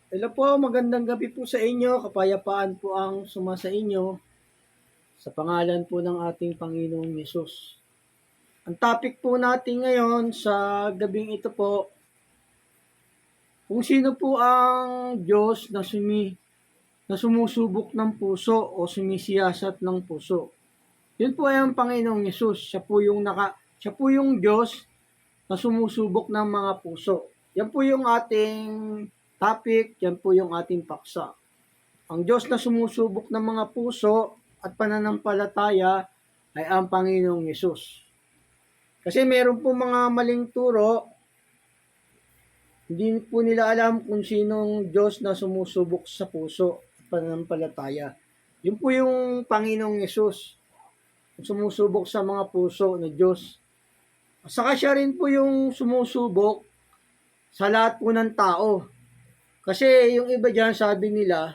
Hello po, magandang gabi po sa inyo. Kapayapaan po ang sumasa inyo sa pangalan po ng ating Panginoong Yesus. Ang topic po natin ngayon sa gabing ito po, kung sino po ang Diyos na sumusubok ng puso o sumisiyasat ng puso. Yun po ay ang Panginoong Yesus. Siya po yung Diyos na sumusubok ng mga puso. Yan po yung ating topic, yan po yung ating paksa. Ang Diyos na sumusubok ng mga puso at pananampalataya ay ang Panginoong Yesus. Kasi meron po mga maling turo, hindi po nila alam kung sinong Diyos na sumusubok sa puso at pananampalataya. Yun po yung Panginoong Yesus, sumusubok sa mga puso na Diyos. Saka siya rin po yung sumusubok sa lahat po ng tao. Kasi yung iba dyan, sabi nila,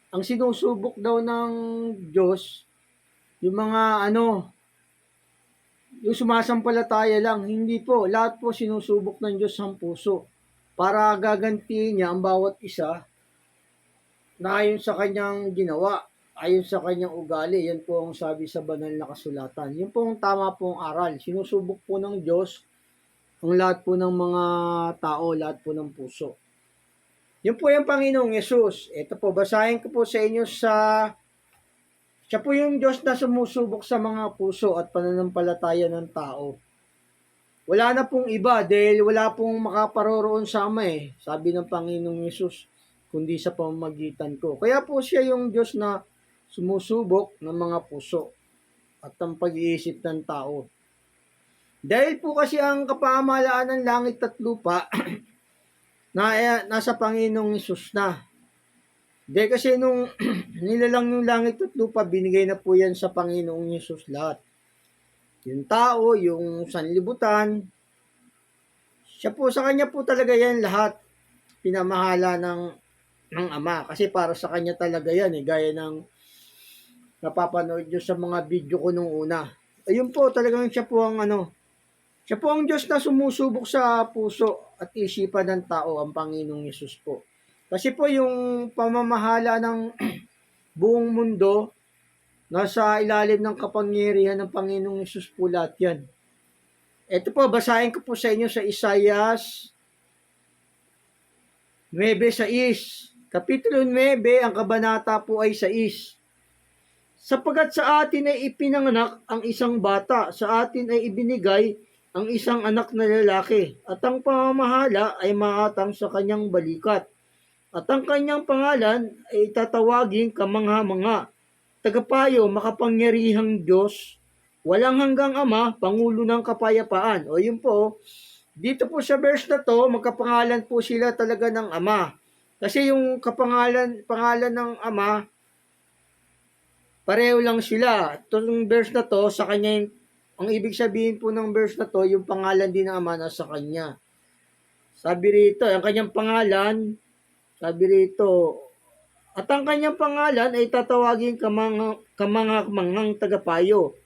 ang sinusubok daw ng Diyos, yung mga yung sumasampalataya lang, hindi po. Lahat po sinusubok ng Diyos ang puso para gagantiin niya ang bawat isa na ayon sa kanyang ginawa, ayon sa kanyang ugali. Yan po ang sabi sa banal na kasulatan. Yun po ang tama pong aral. Sinusubok po ng Diyos ang lahat po ng mga tao, lahat po ng puso. Yun po yung Panginoong Yesus. Ito po, basahin ko po sa inyo siya po yung Diyos na sumusubok sa mga puso at pananampalataya ng tao. Wala na pong iba dahil wala pong makaparoroon sa Ama sabi ng Panginoong Yesus, kundi sa pamamagitan ko. Kaya po siya yung Diyos na sumusubok ng mga puso at ang pag-iisip ng tao. Dahil po kasi ang kapamahalaan ng langit at lupa nasa Panginoong Yesus na. Hindi kasi nung nilalang yung langit at lupa, binigay na po yan sa Panginoong Yesus lahat. Yung tao, yung sanlibutan, siya po, sa kanya po talaga yan lahat. Pinamahala ng Ama. Kasi para sa kanya talaga yan gaya ng napapanood nyo sa mga video ko nung una. Ayun po, talagang siya po ang Diyos na sumusubok sa puso at isipan ng tao, ang Panginoong Yesus po. Kasi po yung pamamahala ng buong mundo, nasa ilalim ng kapangyarihan ng Panginoong Yesus po lahat yan. Ito po, basahin ko po sa inyo sa Isaias 9:6. Kapitulo 9, ang kabanata po ay 6. Sapagkat sa atin ay ipinanganak ang isang bata, sa atin ay ibinigay ang isang anak na lalaki, at ang pamamahala ay maatang sa kanyang balikat. At ang kanyang pangalan ay tatawaging kamangha-mangha, tagapayo, makapangyarihang Diyos, walang hanggang Ama, Pangulo ng Kapayapaan. O yun po, dito po sa verse na to, magkapangalan po sila talaga ng Ama. Kasi yung pangalan ng Ama, pareho lang sila. Itong verse na to, sa kanya, ang ibig sabihin po ng verse na to, yung pangalan din ng Ama nasa kanya. Sabi rito, ang kanyang pangalan, sabi rito, at ang kanyang pangalan ay tatawagin kamangang tagapayo.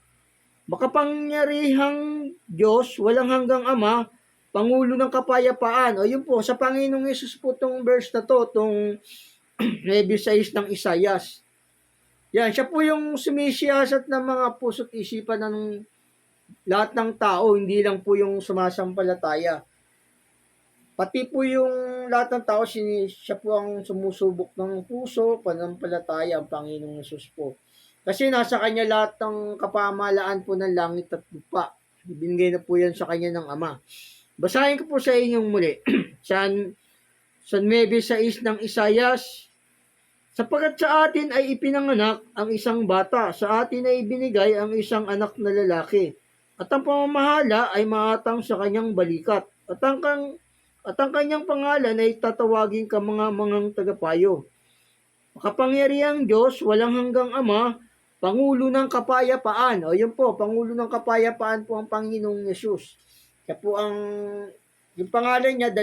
Makapangyarihang Diyos, walang hanggang Ama, Pangulo ng Kapayapaan. O yun po, sa Panginoong Yesus po itong verse na to, itong 9:6 ng Isaias. Yan, siya po yung sumisiyasat ng mga puso't isipan ng lahat ng tao, hindi lang po yung sumasampalataya. Pati po yung lahat ng tao, siya po ang sumusubok ng puso, pananampalataya, ang Panginoong Yesus po. Kasi nasa kanya lahat ng kapamahalaan po ng langit at lupa. Ibinigay na po yan sa kanya ng Ama. Basahin ko po sa inyong muli. sa 9:6 ng Isaias, sapagkat sa atin ay ipinanganak ang isang bata, sa atin ay ibinigay ang isang anak na lalaki, at ang pamamahala ay maatang sa kanyang balikat. At ang kanyang pangalan ay tatawagin kamangang tagapayo. Makapangyarihang Diyos, walang hanggang Ama, Pangulo ng Kapayapaan. O yun po, Pangulo ng Kapayapaan po ang Panginoong Yesus. Kaya po yung pangalan niya,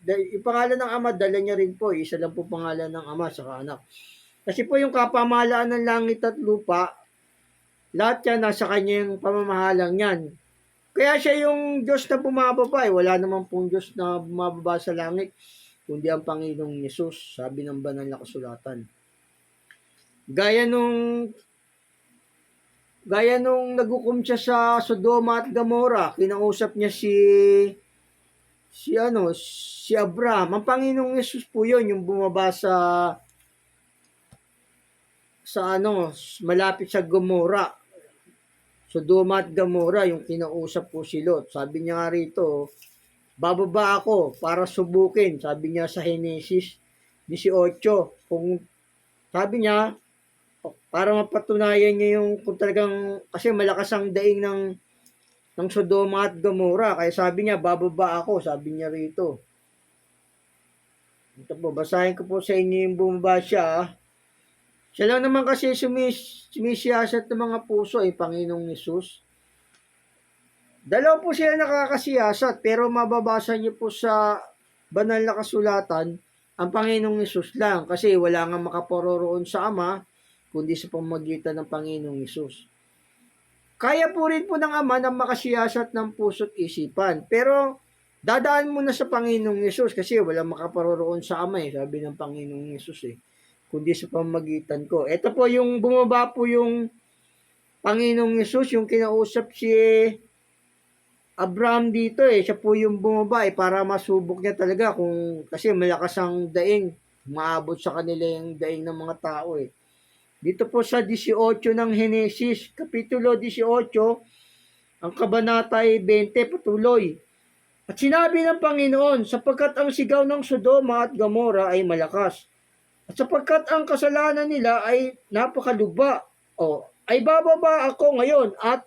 yung pangalan ng Ama, dala niya rin po. Isa lang po pangalan ng Ama sa anak. Kasi po yung kapamahalaan ng langit at lupa, lahat yan nasa kanyang pamamahalang yan. Kaya siya yung Diyos na bumababa. Wala naman pong Diyos na bumababa sa langit. kundi ang Panginoong Yesus, sabi ng banal na kasulatan. Gaya nung naghukom siya sa Sodoma at Gomora, kinausap niya si Abraham. Ang Panginoong Yesus po 'yon, yung bumaba sa malapit sa Gomora. Sodoma at Gomora, yung kinausap po si Lot. Sabi niya nga rito, bababa ako para subukin, sabi niya sa Henesis 18. Kung sabi niya, para mapatunayan niya yung kung talagang, kasi malakas ang daing ng Sodoma at Gomora, kaya sabi niya, bababa ako, sabi niya rito. Ito po, basahin ko po sa inyo yung bumaba siya. Siya lang naman kasi sumisiyasat ng mga puso ay Panginoong Yesus. Dalawa po sila nakakasiyasat, pero mababasa niyo po sa banal na kasulatan, ang Panginoong Yesus lang, kasi wala nga makaparoroon sa Ama, kundi sa pamamagitan ng Panginoong Yesus. Kaya po rin po ng Ama na makasiyasat ng puso't isipan, pero dadaan muna sa Panginoong Yesus kasi wala makaparoroon sa Ama sabi ng Panginoong Yesus kundi sa pamamagitan ko. Ito po yung bumaba po yung Panginoong Yesus, yung kinausap si Abraham dito siya po yung bumaba para masubok niya talaga kasi malakas ang daing, maabot sa kanila yung daing ng mga tao Dito po sa 18 ng Henesis, Kapitulo 18, ang kabanata 20, patuloy. At sinabi ng Panginoon, sapagkat ang sigaw ng Sodoma at Gomora ay malakas, at sapagkat ang kasalanan nila ay napakalugba, ay bababa ako ngayon at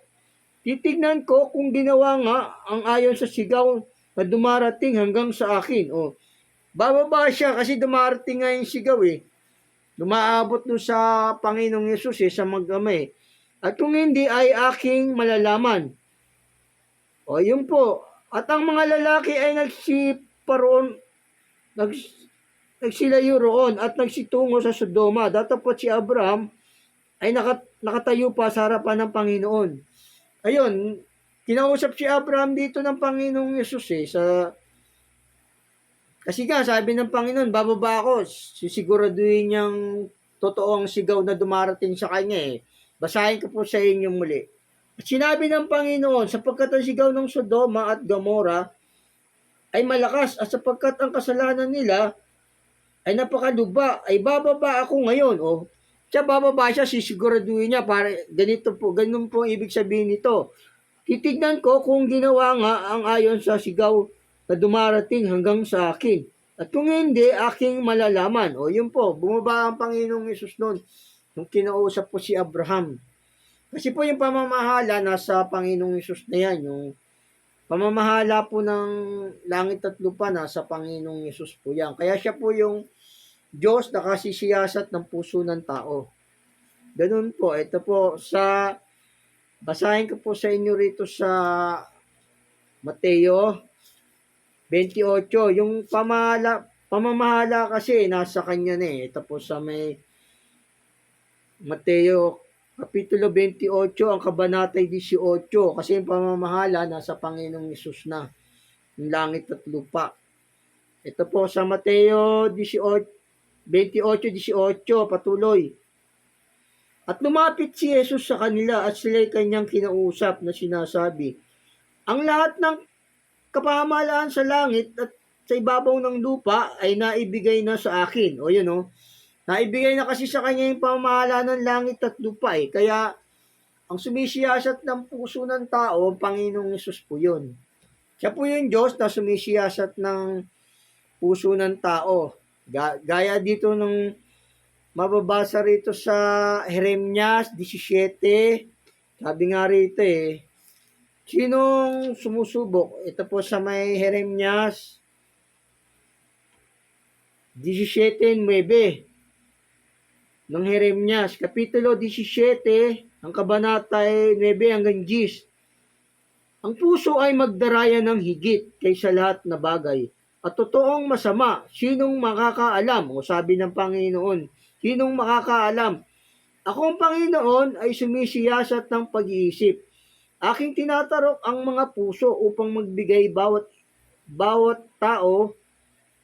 titignan ko kung ginawa nga ang ayon sa sigaw na dumarating hanggang sa akin. Bababa siya kasi dumarating nga yung sigaw Lumaabot doon sa Panginoong Yesus sa mag-ama At kung hindi ay aking malalaman. Yun po. At ang mga lalaki ay nagsilayo roon at nagsitungo sa Sodoma. Datapot si Abraham ay nakatayo pa sa harapan ng Panginoon. Ayun, kinausap si Abraham dito ng Panginoong Yesus kasi nga sabi ng Panginoon, bababa ako, sisiguraduhin niyang totoo ang sigaw na dumarating sa kanya Basahin ko po sa inyo muli. At sinabi ng Panginoon, sapagkat ang sigaw ng Sodoma at Gomora ay malakas at sapagkat ang kasalanan nila ay napakaluba, ay bababa ako ngayon. Siya bababa siya, sisiguraduhin niya para ganun po ibig sabihin nito. Titignan ko kung ginawa nga ang ayon sa sigaw na dumarating hanggang sa akin. At kung hindi, aking malalaman. Yun po, bumaba ang Panginoong Yesus noon nung kinausap po si Abraham. Kasi po yung pamamahala nasa Panginoong Yesus na yan. Yung pamamahala po ng langit at lupa nasa Panginoong Yesus po yan. Kaya siya po yung Diyos na kasisiyasat ng puso ng tao. Ganun po. Ito po basahin ko po sa inyo rito sa Mateo 28. Yung pamamahala kasi nasa kanya Ito po sa may Mateo Kapitulo 28, ang kabanata 18. Kasi yung pamamahala nasa Panginoong Yesus na. Yung langit at lupa. Ito po sa Mateo 28:18, patuloy. At lumapit si Jesus sa kanila at sila'y kanyang kinausap na sinasabi, ang lahat ng kapamahalaan sa langit at sa ibabaw ng lupa ay naibigay na sa akin. Naibigay na kasi sa kanya yung pamamahala ng langit at lupa Kaya ang sumisiyasat ng puso ng tao, ang Panginoong Yesus po yun. Siya po yung Diyos na sumisiyasat ng puso ng tao. Gaya dito nung mababasa rito sa Jeremias 17, sabi nga rito sinong sumusubok? Ito po sa may Jeremias 17:9 ng Jeremias, Kapitulo 17, ang kabanata 9 hanggang 10. Ang puso ay magdaraya ng higit kaysa lahat na bagay. At totoong masama, sinong makakaalam? Sabi ng Panginoon, sinong makakaalam? Ako ang Panginoon ay sumisiyasat ng pag-iisip. Aking tinatarok ang mga puso upang magbigay bawat tao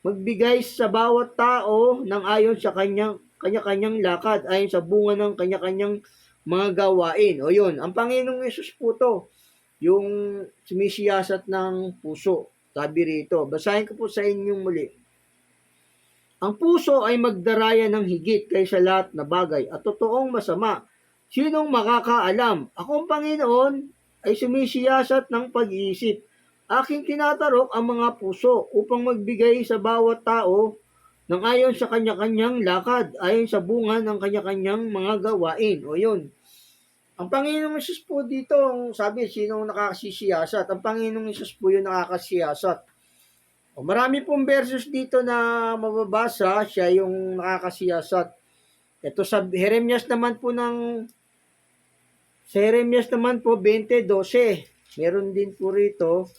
magbigay sa bawat tao ng ayon sa kanya-kanyang lakad, ayon sa bunga ng kanya-kanyang mga gawain. O yun, ang Panginoong Yesus po to, yung sumisiyasat ng puso. Sabi rito, basahin ko po sa inyong muli. Ang puso ay magdaraya ng higit kaysa lahat na bagay at totoong masama. Sinong makakaalam? Akong Panginoon ay sumisiyasat ng pag-iisip. Aking tinatarok ang mga puso upang magbigay sa bawat tao ng ayon sa kanya-kanyang lakad, ayon sa bunga ng kanya-kanyang mga gawain. O yun. Ang Panginoong Yesus po dito, sabi, sinong nakakasiyasat? Ang Panginoong Yesus po yung nakakasiyasat. O marami pong verses dito na mababasa, siya yung nakakasiyasat. Ito sa Jeremias naman po sa Jeremias naman po 20:12. Meron din po rito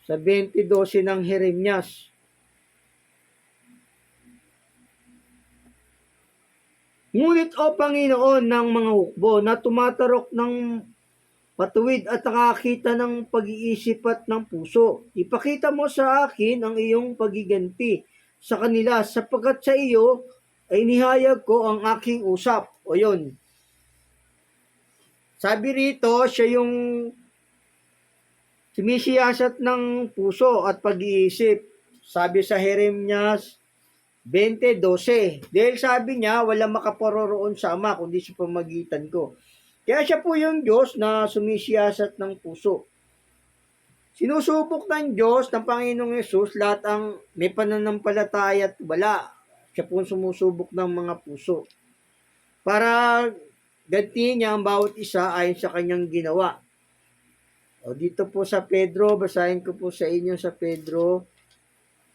sa 20:12 ng Jeremias. Ngunit o Panginoon ng mga hukbo na tumatarok ng patuwid at nakakita ng pag-iisip at ng puso, ipakita mo sa akin ang iyong pagiganti sa kanila sapagkat sa iyo ay nihayag ko ang aking usap. O yun. Sabi rito, siya yung sumisiyasat ng puso at pag-iisip. Sabi sa Jeremias 20:12. Dahil sabi niya, wala makaparoroon sa Ama kundi sa pamagitan ko. Kaya siya po yung Diyos na sumisiyasat ng puso. Sinusubok ng Diyos, ng Panginoong Yesus, lahat ang may pananampalataya at wala. Siya po sumusubok ng mga puso. Para gantihin niya ang bawat isa ayon sa kanyang ginawa. O dito po sa Pedro, basahin ko po sa inyo sa Pedro.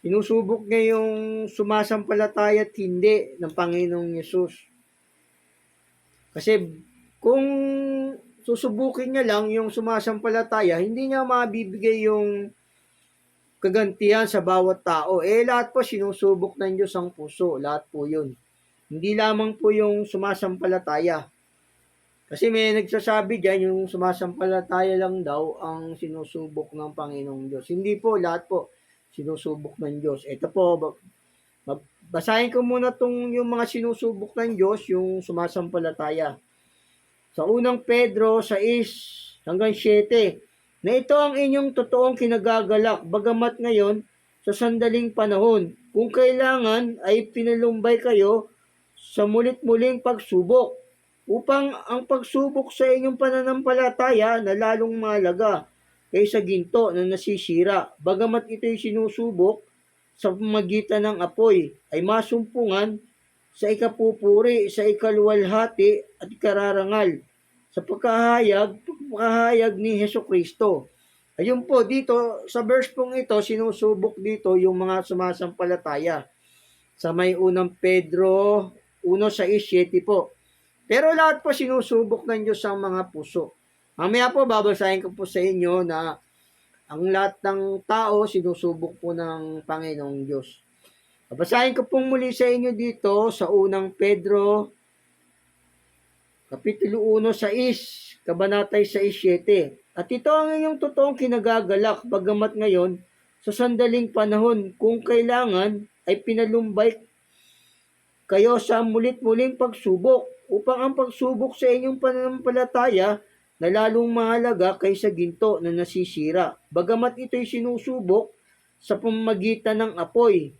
Sinusubok niya yung sumasampalataya at hindi ng Panginoong Yesus. Kasi kung susubukin niya lang yung sumasampalataya, hindi niya mabibigay yung kagantihan sa bawat tao. Lahat po sinusubok ng Diyos ang puso. Lahat po yun. Hindi lamang po yung sumasampalataya. Kasi may nagsasabi dyan, yung sumasampalataya lang daw ang sinusubok ng Panginoong Diyos. Hindi po, lahat po sinusubok ng Diyos. Ito po, basahin ko muna yung mga sinusubok ng Diyos, yung sumasampalataya. Sa unang Pedro 6-7, na ito ang inyong totoong kinagagalak, bagamat ngayon, sa sandaling panahon, kung kailangan ay pinalumbay kayo sa mulit-muling pagsubok, upang ang pagsubok sa inyong pananampalataya na lalong mahalaga kaysa ginto na nasisira, bagamat ito'y sinusubok sa pamagitan ng apoy, ay masumpungan sa ikapupuri, sa ikaluwalhati at ikararangal, sa pagkahayag ni Hesukristo. Ayun po, dito, sa verse pong ito, sinusubok dito yung mga sumasampalataya. Sa may unang Pedro 1:6-7 po. Pero lahat po sinusubok ng Diyos ang mga puso. Mamaya po, babasahin ko po sa inyo na ang lahat ng tao sinusubok po ng Panginoong Diyos. Babasahin ko pong muli sa inyo dito sa unang Pedro, Kapitulo 1:6, Kabanatay 6:7. At ito ang inyong totoong kinagagalak, bagamat ngayon, sa sandaling panahon, kung kailangan, ay pinalumbay kayo sa mulit-muling pagsubok, upang ang pagsubok sa inyong pananampalataya na lalong mahalaga kaysa ginto na nasisira, bagamat ito'y sinusubok sa pamamagitan ng apoy,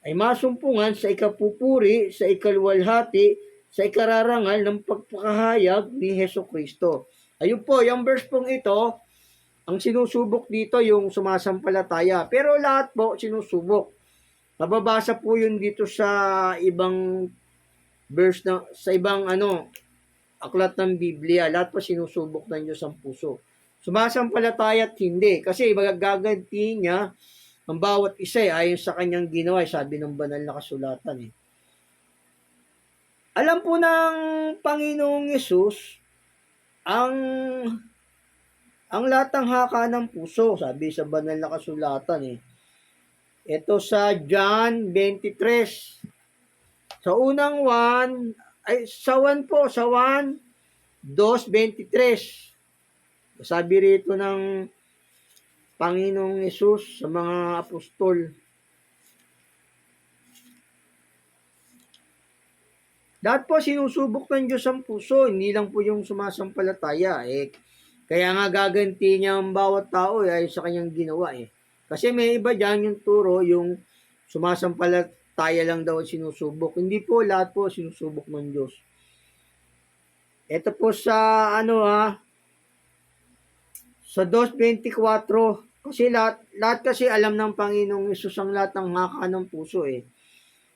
ay masumpungan sa ikapupuri, sa ikaluwalhati, sa ikararangal ng pagpakahayag ni Hesukristo. Ayun po, yung verse pong ito, ang sinusubok dito yung sumasampalataya. Pero lahat po sinusubok. Mababasa po yun dito sa ibang verse sa ibang aklat ng Biblia. Lahat po sinusubok ng Diyos ang puso. Sumasampalataya at hindi. Kasi magaganti niya ang bawat isa ayon sa kanyang ginawa, sabi ng banal na kasulatan. Alam po ng Panginoong Yesus ang lahat ng haka ng puso, sabi sa banal na kasulatan. Ito sa John 23. Sa unang 1, sa 1 po, sa 1:2-23. Sabi rito ng Panginoong Yesus sa mga apostol. Lahat po sinusubok ng Diyos ang puso, hindi lang po yung sumasampalataya. Kaya nga gaganti niya ang bawat tao ay sa kanyang ginawa. Kasi may iba dyan yung turo, yung sumasampalataya lang daw sinusubok. Hindi po lahat po sinusubok ng Diyos. Ito po sa sa 2:24, kasi lahat kasi alam ng Panginoong Hesus ang lahat ng haka ng puso.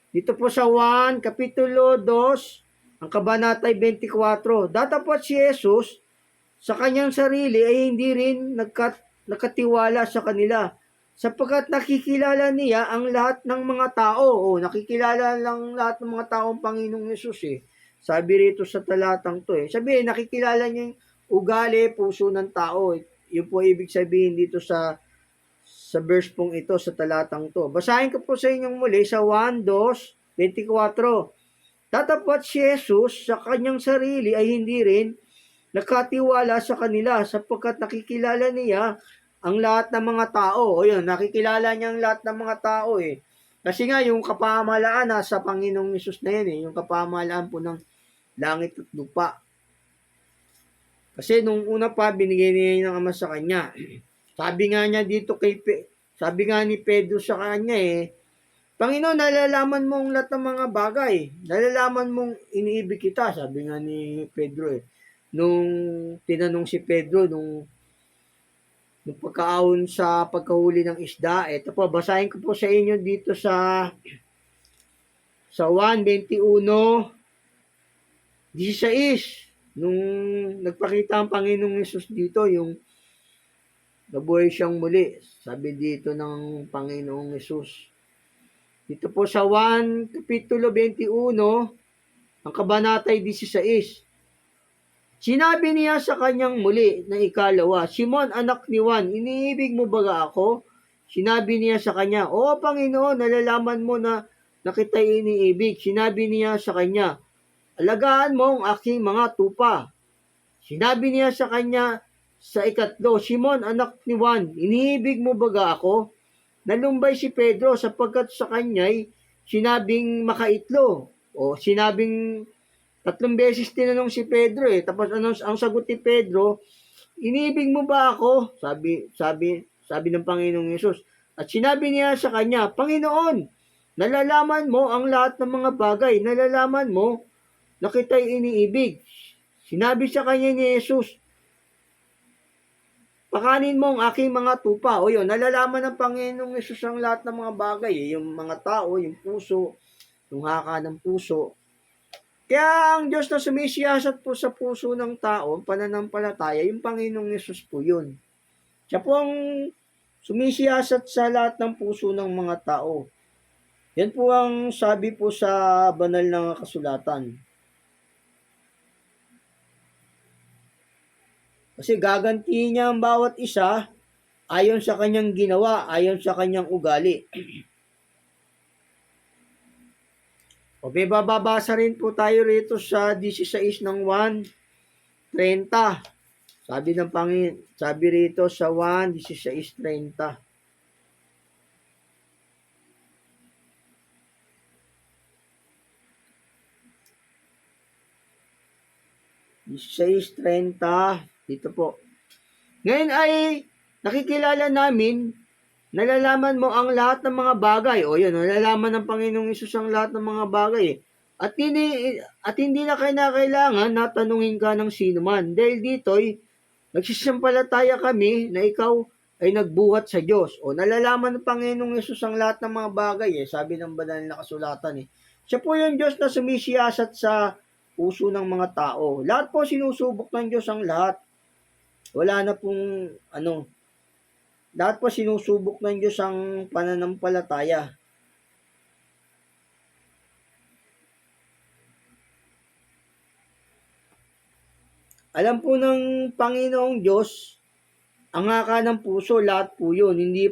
Dito po sa 1, Kapitulo 2, ang Kabanatay 24, datapot si Jesus sa kanyang sarili ay hindi rin nakatiwala sa kanila sapagkat nakikilala niya ang lahat ng mga tao. Nakikilala lang lahat ng mga tao ang Panginoong Hesus. Sabi rito sa talatang to. Sabi, nakikilala niya yung ugali, puso ng tao. Yun po ibig sabihin dito sa verse pong ito, sa talatang to. Basahin ko po sa inyong muli sa 1:2:24. Tatapat si Jesus sa kanyang sarili ay hindi rin nakatiwala sa kanila sapagkat nakikilala niya ang lahat ng mga tao. Nakikilala niya ang lahat ng mga tao. Kasi nga, yung kapamahalaan sa Panginoong Hesus na yan. Yung kapamahalaan po ng langit at lupa. Kasi nung una pa, binigay niya ng Ama sa kanya. Sabi nga niya dito sabi nga ni Pedro sa kanya Panginoon, nalalaman mong lahat ng mga bagay. Nalalaman mong iniibig kita, sabi nga ni Pedro Nung tinanong si Pedro, nung pagkaahon sa pagkahuli ng isda, ito po, basahin ko po sa inyo dito sa 1:21-16. Nung nagpakita ang Panginoong Hesus dito, yung nabuhay siyang muli. Sabi dito ng Panginoong Hesus. Dito po sa 1, Kapitulo 21, ang Kabanatay 16. Sinabi niya sa kanyang muli na ikalawa, Simon, anak ni Juan, iniibig mo ba ako? Sinabi niya sa kanya, Oo, Panginoon, nalalaman mo na kita'y iniibig. Sinabi niya sa kanya, alagaan mo ang aking mga tupa. Sinabi niya sa kanya sa ikatlo, Simon, anak ni Juan, iniibig mo ba ako? Nalumbay si Pedro sapagkat sa kanya'y sinabing makaitlo. Sinabing 3 beses tinanong si Pedro Tapos ang sagot ni Pedro, iniibig mo ba ako? Sabi ng Panginoong Hesus. At sinabi niya sa kanya, Panginoon, nalalaman mo ang lahat ng mga bagay. Nalalaman mo na kita'y iniibig. Sinabi sa kanya ni Hesus, pakanin mo ang aking mga tupa. Nalalaman ng Panginoong Hesus ang lahat ng mga bagay. Yung mga tao, yung puso, yung haka ng puso. Kaya ang Diyos na sumisiyasat po sa puso ng tao, pananampalataya, yung Panginoong Hesus po yun. Siya po ang sumisiyasat sa lahat ng puso ng mga tao. Yan po ang sabi po sa banal na kasulatan. Kasi gaganti niya ang bawat isa ayon sa kanyang ginawa, ayon sa kanyang ugali. Bababasa rin po tayo rito sa 16 ng 1:30. Sabi rito sa 1:16:30. Dito po. Ngayon ay nakikilala namin, nalalaman mo ang lahat ng mga bagay. Nalalaman ng Panginoong Hesus ang lahat ng mga bagay. At hindi na kailangan na tanungin ka ng sino man. Dahil dito'y nagsisampalataya kami na ikaw ay nagbuhat sa Diyos. Nalalaman ng Panginoong Hesus ang lahat ng mga bagay. Sabi ng banal na kasulatan. Siya po yung Diyos na sumisiyasat sa puso ng mga tao. Lahat po sinusubok ng Diyos ang lahat. Wala na pong lahat po sinusubok ng Diyos ang pananampalataya. Alam po ng Panginoong Diyos, ang haka ng puso, lahat po yun. Hindi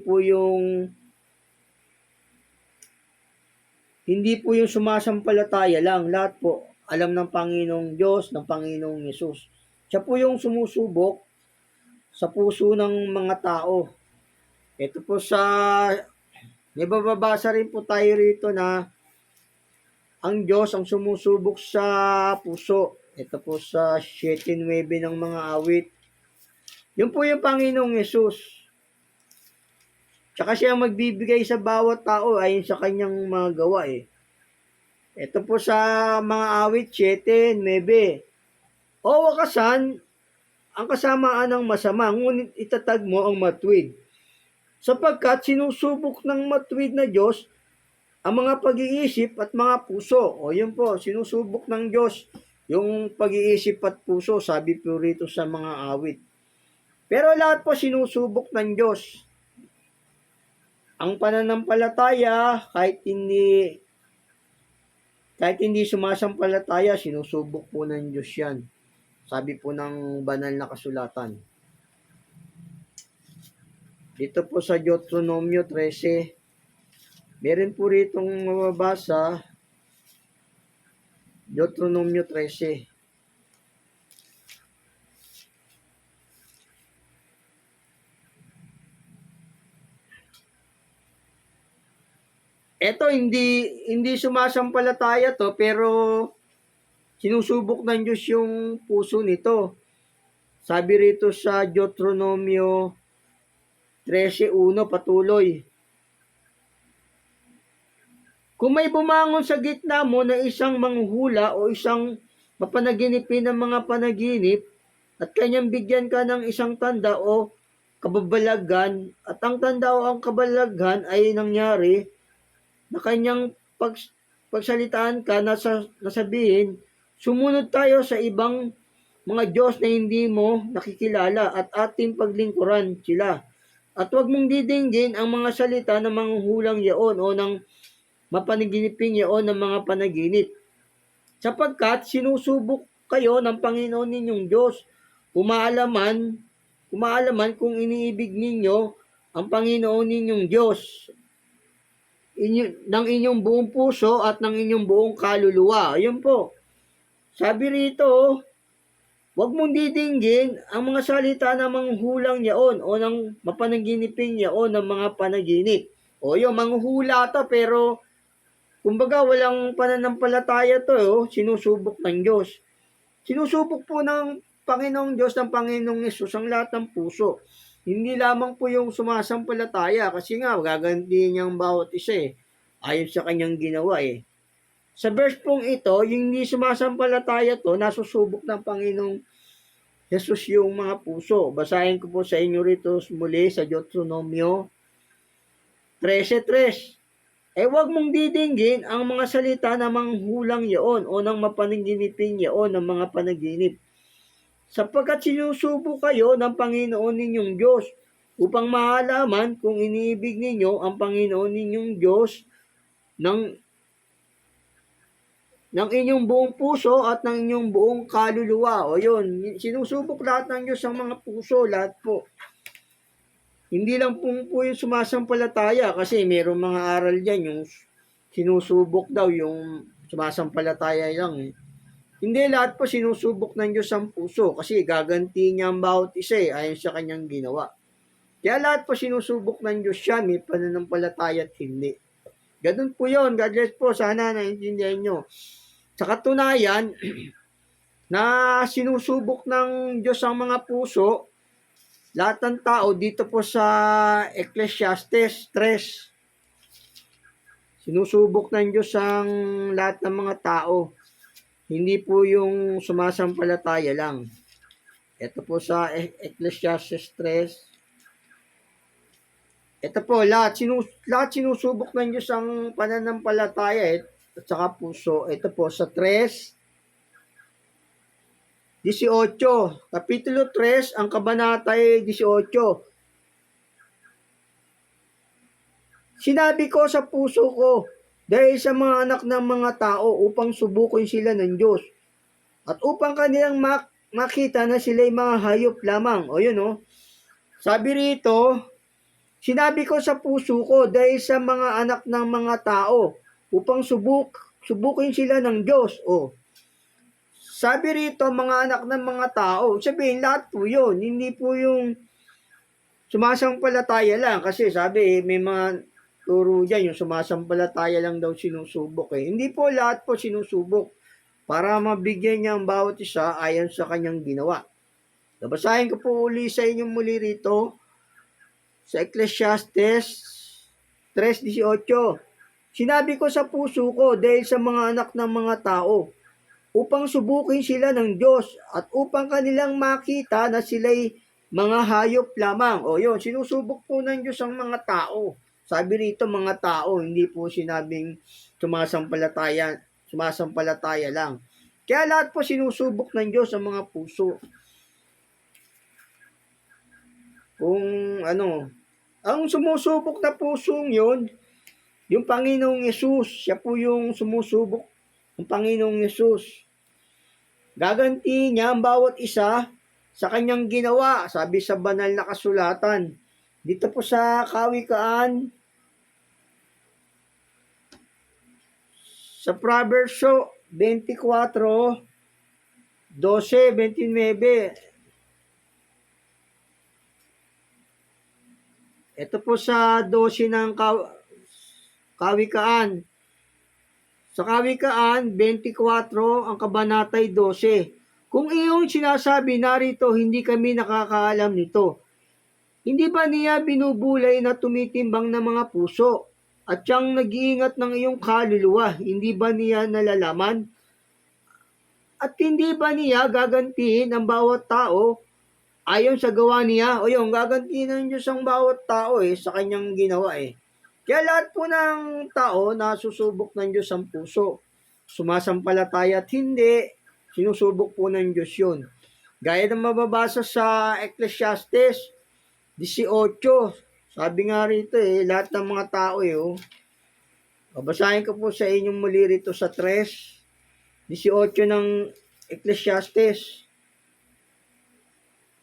po yung sumasampalataya lang. Lahat po, alam ng Panginoong Diyos, ng Panginoong Hesus. Siya po yung sumusubok sa puso ng mga tao. Ito po sa, may bababasa rin po tayo rito na ang Diyos ang sumusubok sa puso. Ito po sa 7:9 ng mga awit. Yun po yung Panginoong Yesus. Tsaka siya magbibigay sa bawat tao ayon sa kanyang mga gawa eh. Ito po sa mga awit 7:9. O wakasan, ang kasamaan ng masama, ngunit itatag mo ang matuwid. Sapagkat sinusubok ng matuwid na Diyos ang mga pag-iisip at mga puso. O yun po, sinusubok ng Diyos yung pag-iisip at puso, sabi po rito sa mga awit. Pero lahat po sinusubok ng Diyos. Ang pananampalataya, kahit hindi sumasampalataya, sinusubok po ng Diyos yan. Sabi po ng banal na kasulatan. Dito po sa Deuteronomio 13, meron po ritong mababasa, Deuteronomio 13. Ito hindi sumasampalataya to, pero sinusubok ng Diyos yung puso nito. Sabi rito sa Deuteronomio 13:1 patuloy. Kung may bumangon sa gitna mo na isang manghuhula o isang mapanaginipin ng mga panaginip at kanyang bigyan ka ng isang tanda o kababalaghan at ang tanda o ang kabalaghan ay nangyari na kanyang pagsalitaan ka na nasabihin, sumunod tayo sa ibang mga Diyos na hindi mo nakikilala at ating paglingkuran sila. At huwag mong didinggin ang mga salita ng mga hulang yaon o ng mapanaginiping yaon ng mga panaginip. Sapagkat sinusubok kayo ng Panginoon ninyong Diyos, kumaalaman kung iniibig ninyo ang Panginoon ninyong Diyos ng inyong buong puso at ng inyong buong kaluluwa. Ayun po. Sabi rito, huwag mong didinggin ang mga salita ng manghulang yaon o ng mapanaginiping yaon ng mga panaginip. O yung manghula to, pero kumbaga walang pananampalataya to, sinusubok ng Diyos. Sinusubok po ng Panginoong Diyos, ng Panginoong Yesus ang lahat ng puso. Hindi lamang po yung sumasampalataya kasi nga gagantiin niya ang bawat isa eh. Ayon sa kanyang ginawa eh. Sa verse pong ito, yung hindi sumasampalataya to, nasusubok ng Panginoong Jesus yung mga puso. Basahin ko po sa inyo rito muli sa Deuteronomio 13:3. Huwag mong didinggin ang mga salita ng manghulang yaon o ng mapanaginiping yaon ng mga panaginip. Sapagkat sinusubok kayo ng Panginoon ninyong Diyos upang maalaman kung iniibig ninyo ang Panginoon ninyong Diyos ng inyong buong puso at ng inyong buong kaluluwa. O yun, sinusubok lahat ng Diyos ang mga puso, lahat po. Hindi lang po yung sumasampalataya kasi mayroong mga aral dyan, yung sinusubok daw, yung sumasampalataya lang eh. Hindi lahat po sinusubok ng Diyos ang puso kasi gaganti niya ang bawat isa ayon sa kanyang ginawa. Kaya lahat po sinusubok ng Diyos siya, may pananampalataya at hindi. Ganun po yun. God bless po. Sana naintindihan nyo. Sa katunayan, na sinusubok ng Diyos ang mga puso, lahat ng tao dito po sa Ecclesiastes 3. Sinusubok ng Diyos ang lahat ng mga tao. Hindi po yung sumasampalataya lang. Ito po sa Ecclesiastes 3. Ito po, lahat sinusubok ng Diyos ang pananampalataya at saka puso. Ito po sa 3:18. Kapitulo 3, ang kabanata 18. Sinabi ko sa puso ko, dahil sa mga anak ng mga tao upang subukin sila ng Diyos at upang kanilang makita na sila'y mga hayop lamang. O yun o. Sabi rito, sinabi ko sa puso ko dahil sa mga anak ng mga tao upang subukin sila ng Diyos. O. Sabi rito, mga anak ng mga tao. Sabihin, lahat po yun. Hindi po yung sumasampalataya lang. Kasi sabi, may mga turo dyan, yung sumasampalataya lang daw sinusubok eh. Hindi po lahat po sinusubok para mabigyan niya ang bawat isa ayon sa kanyang ginawa. Babasahin ko po uli sa inyong muli rito sa Ecclesiastes 3:18. Sinabi ko sa puso ko dahil sa mga anak ng mga tao, upang subukin sila ng Diyos at upang kanilang makita na sila'y mga hayop lamang. O yun, sinusubok po ng Diyos ang mga tao. Sabi rito mga tao, hindi po sinabing sumasampalataya lang. Kaya lahat po sinusubok ng Diyos ang mga puso. Kung ano, ang sumusubok na pusong yun, yung Panginoong Yesus, siya po yung sumusubok ng Panginoong Yesus. Gaganti niya ang bawat isa sa kanyang ginawa, sabi sa banal na kasulatan. Dito po sa Kawikaan, sa Proverbs 24, 12, 29. Ito po sa 12 ng Kawikaan. Sa Kawikaan 24, ang kabanatay 12. Kung iyong sinasabi narito, hindi kami nakakaalam nito. Hindi ba niya binubulay na tumitimbang ng mga puso? At siyang nag-iingat ng iyong kaluluwa, hindi ba niya nalalaman? At hindi ba niya gagantihin ang bawat tao ayon sa gawa niya? O yung gagantihin ng Diyos ang bawat tao sa kanyang ginawa Kaya lahat po ng tao na susubok ng Diyos ang puso. Sumasampalataya at hindi, sinusubok po ng Diyos yun. Gaya ng mababasa sa Ecclesiastes 18, sabi nga rito lahat ng mga tao babasahin ko po sa inyong muli rito sa 3:18 ng Ecclesiastes.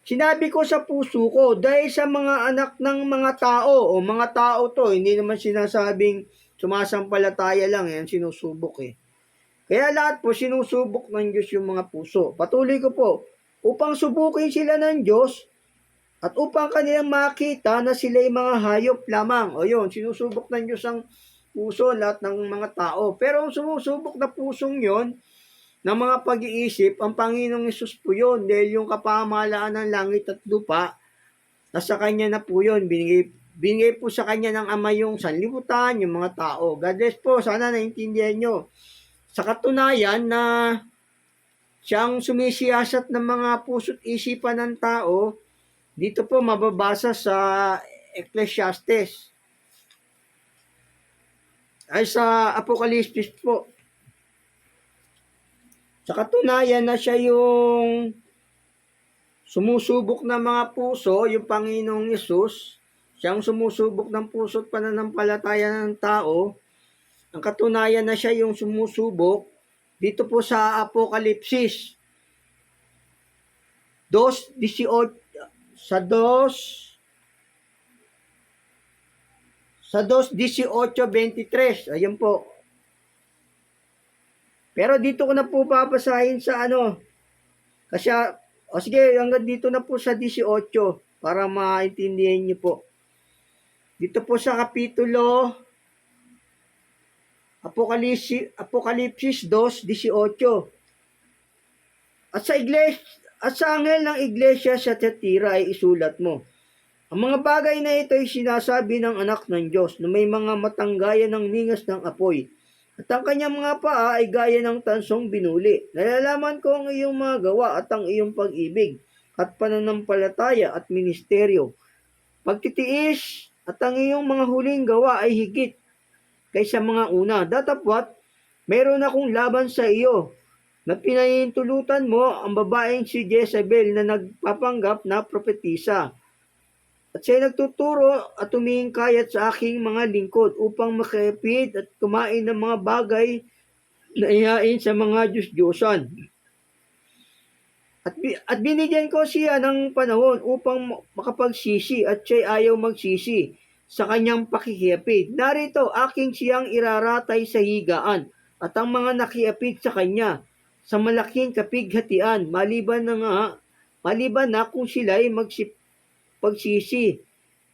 Sinabi ko sa puso ko, dahil sa mga anak ng mga tao, o mga tao to, hindi naman sinasabing sumasampalataya lang, yan sinusubok Kaya lahat po sinusubok ng Diyos yung mga puso. Patuloy ko po, upang subukin sila ng Diyos, at upang kanilang makita na sila'y mga hayop lamang. O yun, sinusubok ng Diyos ang puso, lahat ng mga tao. Pero ang sumusubok na pusong yon, ng mga pag-iisip, ang Panginoong Hesus po yun, dahil yung kapamahalaan ng langit at lupa, nasa Kanya na po yun. Binigay po sa Kanya ng Ama yung sanlibutan, yung mga tao. God bless po, sana naintindihan nyo. Sa katunayan na siyang sumisiyasat ng mga puso't isipan ng tao, dito po mababasa sa Ecclesiastes. Ay sa Apokalipsis po. Sa katunayan na siya yung sumusubok ng mga puso, yung Panginoong Yesus, siyang sumusubok ng puso at pananampalataya ng tao. Ang katunayan na siya yung sumusubok, dito po sa Apokalipsis 2:18, sa 2:18-23, ayun po. Pero dito ko na po papasahin sa kasi, sige, hanggang dito na po sa 18 para maintindihan niyo po. Dito po sa kapitulo Apokalipsis 2:18. At sa anghel ng iglesia sa Tiatira ay isulat mo, ang mga bagay na ito ay sinasabi ng anak ng Diyos na may mga matang gaya ng ningas ng apoy. At ang kanyang mga paa ay gaya ng tansong binuli. Nalalaman ko ang iyong mga gawa at ang iyong pag-ibig at pananampalataya at ministeryo. Pagtitiis at ang iyong mga huling gawa ay higit kaysa mga una. Datapwat, mayroon akong laban sa iyo na pinahintulutan mo ang babaeng si Jezebel na nagpapanggap na propetisa. At siya'y nagtuturo at tumingkayat sa aking mga lingkod upang makapit at kumain ng mga bagay na ihain sa mga Diyos-Diyosan. At binigyan ko siya ng panahon upang makapagsisi at siya'y ayaw magsisi sa kanyang pakikiapid. Narito, aking siyang iraratay sa higaan at ang mga nakiapid sa kanya sa malaking kapighatian, maliban na kung sila'y pagsisi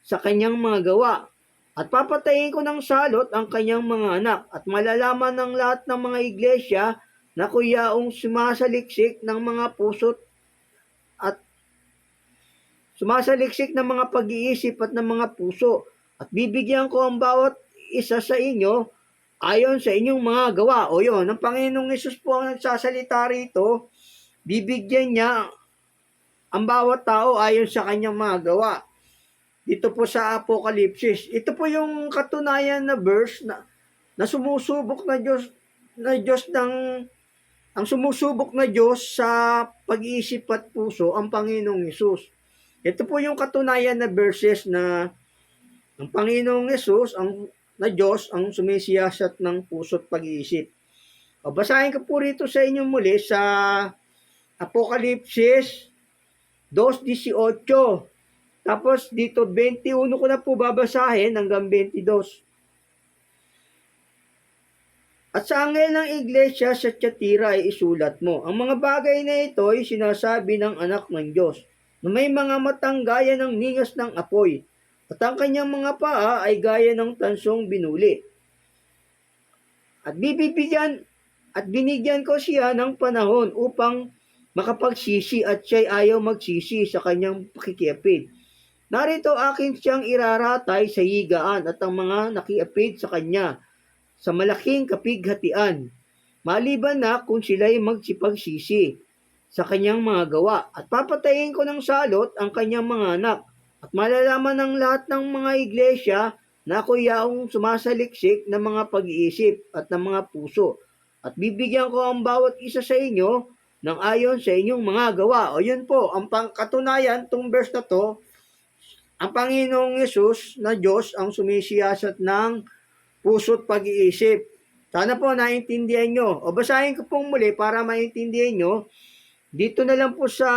sa kanyang mga gawa. At papatayin ko ng salot ang kanyang mga anak, at malalaman ng lahat ng mga iglesia na kuyaong sumasaliksik ng mga puso't at sumasaliksik ng mga pag-iisip at ng mga puso. At bibigyan ko ang bawat isa sa inyo ayon sa inyong mga gawa. O yun, ang Panginoong Hesus po ang nagsasalita rito, bibigyan niya ang bawat tao ayon sa kanyang mga gawa. Dito po sa Apokalipsis. Ito po yung katunayan na verse na sumusubok na Diyos ng ang sumusubok na Diyos sa pag-iisip at puso ang Panginoong Hesus. Ito po yung katunayan na verses na ang Panginoong Hesus na Diyos ang sumisiyasat ng puso at pag-iisip. O basahin ko po rito sa inyo muli sa Apokalipsis 2:18. Tapos dito 21 ko na po babasahin hanggang 22. At sa anghel ng iglesia sa Tiatira ay isulat mo, ang mga bagay na ito ay sinasabi ng anak ng Diyos, na may mga matang gaya ng ningas ng apoy, at ang kanyang mga paa ay gaya ng tansong binuli. At binigyan ko siya ng panahon upang makapagsisi, at siya'y ayaw magsisi sa kanyang pakikiapid. Narito akin siyang iraratay sa higaan at ang mga nakiapid sa kanya sa malaking kapighatian, maliban na kung sila'y magsipagsisi sa kanyang mga gawa. At papatayin ko ng salot ang kanyang mga anak, at malalaman ng lahat ng mga iglesia na ako yaong sumasaliksik ng mga pag-iisip at ng mga puso. At bibigyan ko ang bawat isa sa inyo ng ayon sa inyong mga gawa. O yun po, ang katunayan, tong verse na to, ang Panginoong Hesus na Diyos ang sumisiyasat ng puso't pag-iisip. Sana po naintindihan nyo. O basahin ko pong muli para maintindihan nyo. Dito na lang po sa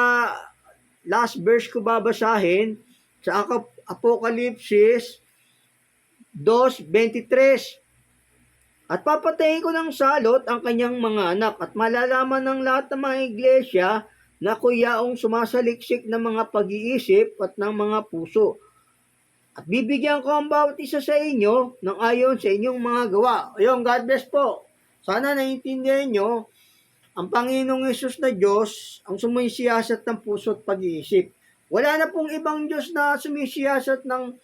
last verse ko babasahin sa Apokalipsis 2:23. At papatayin ko ng salot ang kanyang mga anak, at malalaman ng lahat ng mga iglesia na kuyaong sumasaliksik ng mga pag-iisip at ng mga puso. At bibigyan ko ang bawat isa sa inyo ng ayon sa inyong mga gawa. Ayun, God bless po. Sana naiintindihan nyo, ang Panginoong Hesus na Diyos ang sumisiyasat ng puso at pag-iisip. Wala na pong ibang Diyos na sumisiyasat ng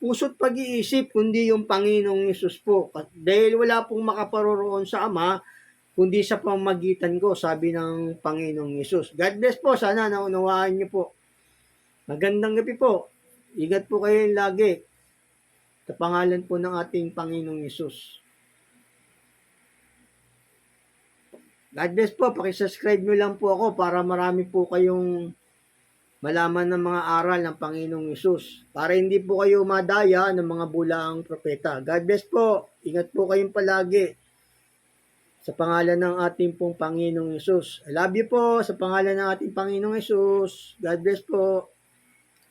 puso at pag-iisip, kundi yung Panginoong Hesus po. Dahil wala pong makaparoroon sa Ama, kundi sa pamamagitan ko, sabi ng Panginoong Hesus. God bless po. Sana naunawaan nyo po. Magandang gabi po. Ingat po kayo lagi sa pangalan po ng ating Panginoong Hesus. God bless po. Pakisubscribe nyo lang po ako para marami po kayong malaman ng mga aral ng Panginoong Hesus. Para hindi po kayo madaya ng mga bulaang propeta. God bless po. Ingat po kayong palagi sa pangalan ng ating pong Panginoong Hesus. I love you po sa pangalan ng ating Panginoong Hesus. God bless po.